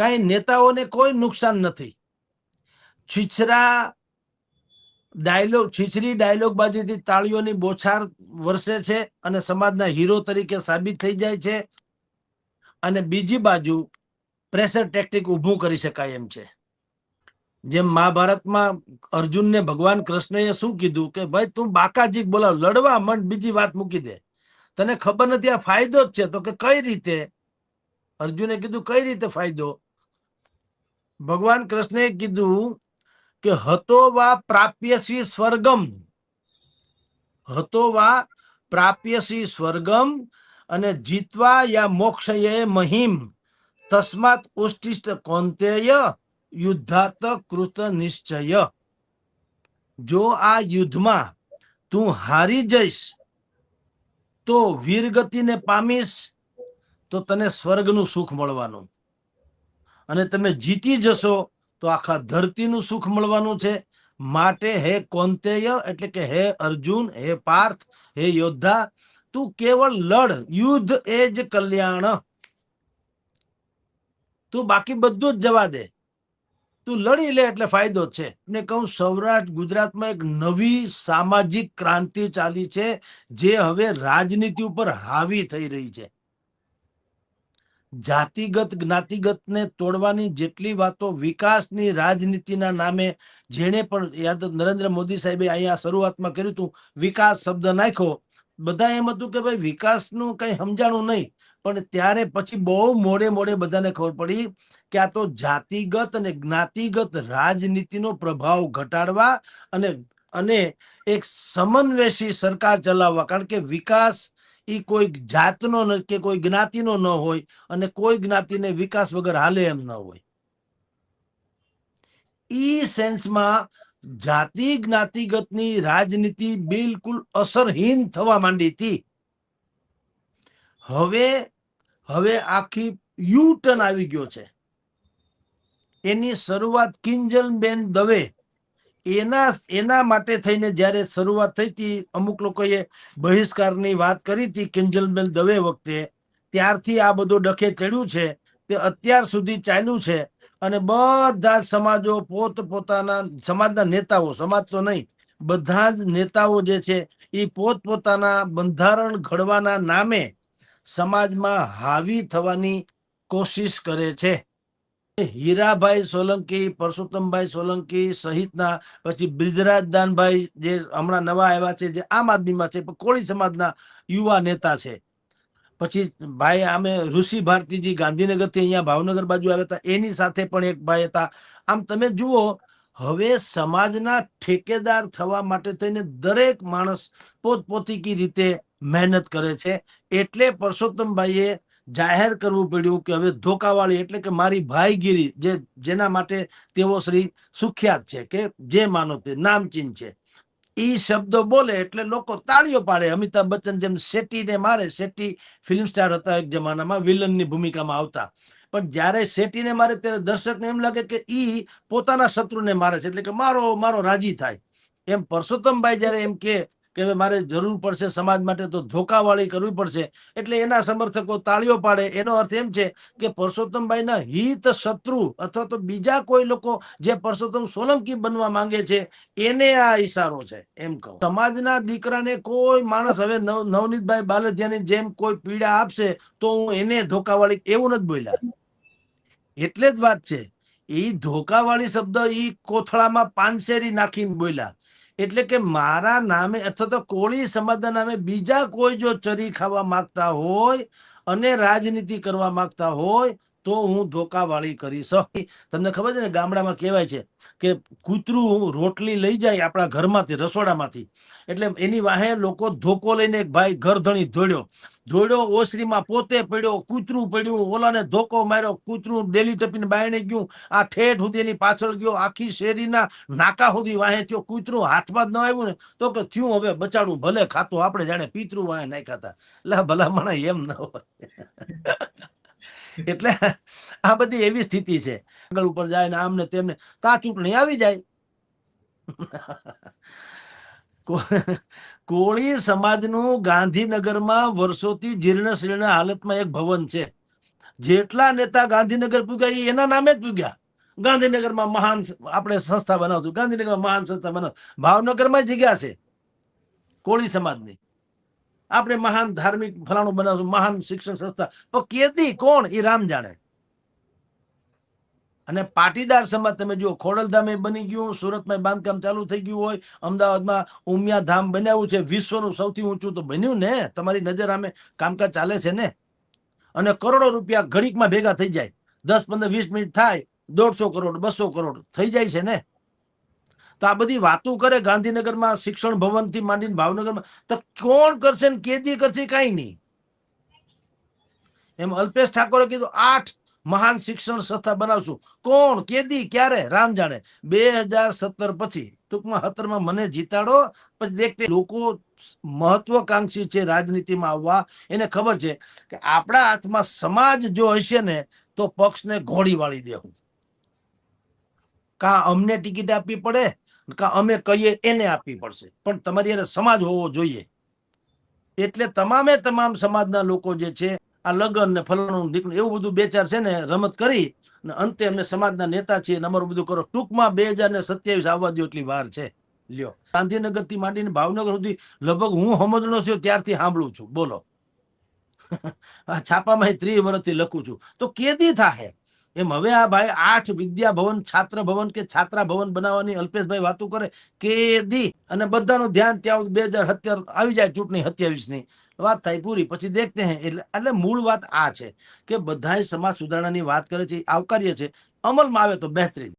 કઈ નેતાઓને કોઈ નુકસાન નથી. છીછરી ડાયલોગબાજીથી તાળીઓની બોછાર વરસે છે અને સમાજના હીરો તરીકે સાબિત થઈ જાય છે. અને બીજી બાજુ પ્રેશર ટેક્ટિક ઊભું કરી શકાય એમ છે. જેમ મહાભારતમાં અર્જુનને ભગવાન કૃષ્ણએ શું કીધું કે ભાઈ તું બાકાજી બોલાવ, લડવા મંડ, બીજી વાત મૂકી દે, તને ખબર નથી આ ફાયદો જ છે. તો કે કઈ રીતે? અર્જુને કીધું કઈ રીતે ફાયદો? ભગવાન કૃષ્ણએ કીધું કે હતો વા પ્રાપ્યસી સ્વર્ગમ, હતો વા પ્રાપ્યસી સ્વર્ગમ અને જીતવા યા મોક્ષયે મહિમ તસ્માત ઉષ્ટિષ્ટ કૌંતેય યુદ્ધાત કૃત નિશ્ચય. જો આ યુદ્ધમાં તું હારી જઈશ તો વીરગતિને પામીશ તો તને સ્વર્ગનું સુખ મળવાનું, અને તમે જીતી જશો તો આખા ધરતીનું સુખ મળવાનું છે. માટે હે કૌંતેય એટલે કે હે અર્જુન, હે પાર્થ, હે યોદ્ધા, તું કેવળ લડ, યુદ્ધ એ જ કલ્યાણ. તું બાકી બધું જ જવા દે, તું લડી લે એટલે ફાયદો છે. ને કહું, સૌરાષ્ટ્ર ગુજરાતમાં એક નવી સામાજિક ક્રાંતિ ચાલી છે જે હવે રાજનીતિ ઉપર હાવી થઈ રહી છે. જાતિગત જ્ઞાતિગતને તોડવાની જેટલી વાતો વિકાસની રાજનીતિના નામે જેને પણ, યાદ નરેન્દ્ર મોદી સાહેબે અહીંયા શરૂઆતમાં કર્યું હતું, વિકાસ શબ્દ નાખ્યો, બધા એમ હતું કે ભાઈ વિકાસનું કઈ સમજાણું નહીં. પણ ત્યારે પછી બહુ મોડે બધાને ખબર પડી કે આ તો જાતિગત અને જ્ઞાતિગત રાજનીતિનો પ્રભાવ ઘટાડવા અને એક સમન્વયશી સરકાર ચલાવવા. કારણ કે વિકાસ એ કોઈ જાતનો કે કોઈ જ્ઞાતિનો ન હોય અને કોઈ જ્ઞાતિને વિકાસ વગર હાલે એમ ન હોય. ઈ સેન્સમાં જાતિ જ્ઞાતિગતની રાજનીતિ બિલકુલ અસરહીન થવા માંડી હતી. હવે આખી યુ ટર્ન આવી ગયો છે. એની શરૂઆત કિંજલબેન દવે, એના માટે થઈને જયારે શરૂઆત થઈ હતી, અમુક લોકોએ બહિષ્કારની વાત કરી હતી કિંજલબેન દવે વખતે, ત્યારથી આ બધું ડખે ચડ્યું છે. તે અત્યાર સુધી ચાલ્યું છે. અને બધા સમાજો પોતપોતાના સમાજના નેતાઓ, સમાજ તો નહીં, બધા જ નેતાઓ જે છે એ પોતપોતાના બંધારણ ઘડવાના નામે સમાજમાં હાવી થવાની કોશિશ કરે છે. હીરાભાઈ સોલંકી, પરસોત્તમભાઈ સોલંકી સહિતના, પછી બ્રિજરાજ દાનભાઈ જે હમણાં નવા આવ્યા છે, જે આમ આદમીમાં છે, કોળી સમાજના યુવા નેતા છે. પછી ભાઈ અમે ઋષિ ભારતીજી ગાંધીનગરથી અહીંયા ભાવનગર બાજુ આવ્યા હતા, એની સાથે પણ એક ભાઈ હતા. આમ તમે જુઓ, હવે સમાજના ઠેકેદાર થવા માટે થઈને દરેક માણસ પોતપોતી રીતે મહેનત કરે છે. એટલે પરસોત્તમભાઈએ જાહેર કરવું પડ્યું કે હવે ધોકાવાળી એટલે કે મારી ભાઈગીરી, જેના માટે તેઓ શ્રી સુખ્યાત છે, કે જે માનો તે નામચીન છે, ઈ શબ્દો બોલે એટલે લોકો તાળીઓ પાડે. અમિતાભ બચ્ચન જેમ શેટ્ટીને મારે, શેટ્ટી ફિલ્મ સ્ટાર હતા એક જમાનામાં, વિલનની ભૂમિકામાં આવતા, પણ જયારે શેટ્ટીને મારે ત્યારે દર્શકને એમ લાગે કે ઈ પોતાના શત્રુને મારે છે, એટલે કે મારો રાજી થાય. એમ પરસોત્તમભાઈ જયારે એમ કે મારે જરૂર પડશે સમાજ માટે તો ધોકાવાળી કરવી પડશે, એટલે એના સમર્થકો તાળીઓ પાડે. એનો અર્થ એમ છે કે પરસોત્તમભાઈના હિત શત્રુ અથવા તો બીજા કોઈ લોકો જે પરસોત્તમ સોલંકી બનવા માંગે છે એને આ ઈશારો છે, એમ કહું. સમાજના દીકરાને કોઈ માણસ હવે નવનીતભાઈ બાલદિયાની જેમ કોઈ પીડા આપશે તો હું એને ધોકાવાળી, એવું નથી બોલ્યા. એટલે જ વાત છે, એ ધોકાવાળી શબ્દ ઈ કોથળામાં પાનસેરી નાખીને બોલ્યા. એટલે કે મારા નામે અથવા તો કોળી સમાજના નામે બીજા કોઈ જો ચરી ખાવા માંગતા હોય અને રાજનીતિ કરવા માંગતા હોય તો હું ધોકાવાળી કરીશ. તમને ખબર છે ને, ગામડામાં કહેવાય છે કે કૂતરું રોટલી લઈ જાય આપણા ઘરમાંથી, રસોડામાંથી, એટલે એની વાહે લોકો ધોકો લઈને એક ભાઈ ઘરધણી દોડ્યો, ઓસરીમાં પોતે પડ્યો, કૂતરું પડ્યું, ઓલાને ધોકો માર્યો, કૂતરું ડેલી ટપીને બાયણે ગયું, આ ઠેઠ સુધી એની પાછળ ગયો, આખી શેરીના નાકા સુધી વાહે થયો, કૂતરું હાથમાં જ ન આવ્યું ને તો કે થયું હવે બચાડું, ભલે ખાતું, આપણે જાણે પિતરું વાહે નાખ્યા હતા. એટલે ભલા મને એમ ન હોય. એટલે આ બધી એવી સ્થિતિ છે. આગળ ઉપર જાય ને આમને તેમને, તા ચૂંટણી આવી જાય. કોળી સમાજનું ગાંધીનગરમાં વર્ષોથી જીર્ણ શીર્ણ હાલતમાં એક ભવન છે, જેટલા નેતા ગાંધીનગર પૂગ્યા એ એના નામે જ પૂગ્યા. ગાંધીનગરમાં મહાન આપણે સંસ્થા બનાવશું, ગાંધીનગરમાં મહાન સંસ્થા બનાવ. ભાવનગરમાં જગ્યા છે કોળી સમાજની, આપણે મહાન ધાર્મિક ફલાણું બનાવશું, મહાન શિક્ષણ સંસ્થા. તો કેદી કોણ એ રામ જાણે. અને પાટીદાર સમાજ તમે જુઓ, ખોડલધામ બની ગયું, સુરતમાં બાંધકામ ચાલુ થઈ ગયું હોય, અમદાવાદમાં ઉમિયા ધામ બનાવ્યું છે, વિશ્વનું સૌથી ઊંચું તો બન્યું ને. તમારી નજર સામે કામકાજ ચાલે છે ને. અને કરોડો રૂપિયા ઘડીકમાં ભેગા થઈ જાય, 10, 15, 20 મિનિટ થાય, 150 કરોડ 200 કરોડ થઈ જાય છે ને. તો આ બધી વાતો કરે ગાંધીનગરમાં શિક્ષણ ભવન થી માંડીને ભાવનગરમાં, તો કોણ કરશે ને કેદી કરશે? કઈ નહીં. એમ અલ્પેશ ઠાકોરે કીધું 8 મહાન શિક્ષણ સંસ્થા બનાવશું. કોણ, કેદી, ક્યારે? રામ જાણે. 2017 પછી, ટૂંકમાં 17માં મને જીતાડો પછી દેખતે. લોકો મહત્વકાંક્ષી છે રાજનીતિમાં આવવા. એને ખબર છે કે આપણા હાથમાં સમાજ જો હશે ને તો પક્ષને ઘોડી વાળી દેવું. કા અમને ટિકિટ આપવી પડે, કા અમે કહીએ એને આપવી પડશે, પણ તમારી એને સમાજ હોવો જોઈએ. એટલે તમામે તમામ સમાજના લોકો જે છે આ લગ્ન ને ફલાણું દીકરું એવું બધું 2-4 છે ને રમત કરી અને અંતે અમને સમાજના નેતા છીએ અમારું બધું કરો. ટૂંકમાં 2027 આવવા દો એટલી વાર છે. લ્યો, ગાંધીનગર થી માંડીને ભાવનગર સુધી લગભગ હું સમજનો થયો ત્યારથી સાંભળું છું. બોલો. આ છાપામાં 30 વર્ષથી લખું છું. તો કેદી થાય એમ? હવે આ ભાઈ 8 વિદ્યા ભવન, છાત્ર ભવન કે છાત્રા ભવન બનાવવાની અલ્પેશભાઈ વાતો કરે કેદી. અને બધાનું ધ્યાન ત્યાં 2017 આવી જાય, ચૂંટણી 27 ની વાત થાય પૂરી, પછી દેખતે હે. એટલે મૂળ વાત આ છે કે બધાય સમાજ સુધારણાની વાત કરે છે, આવકાર્ય છે, અમલમાં આવે તો બહેતરીન.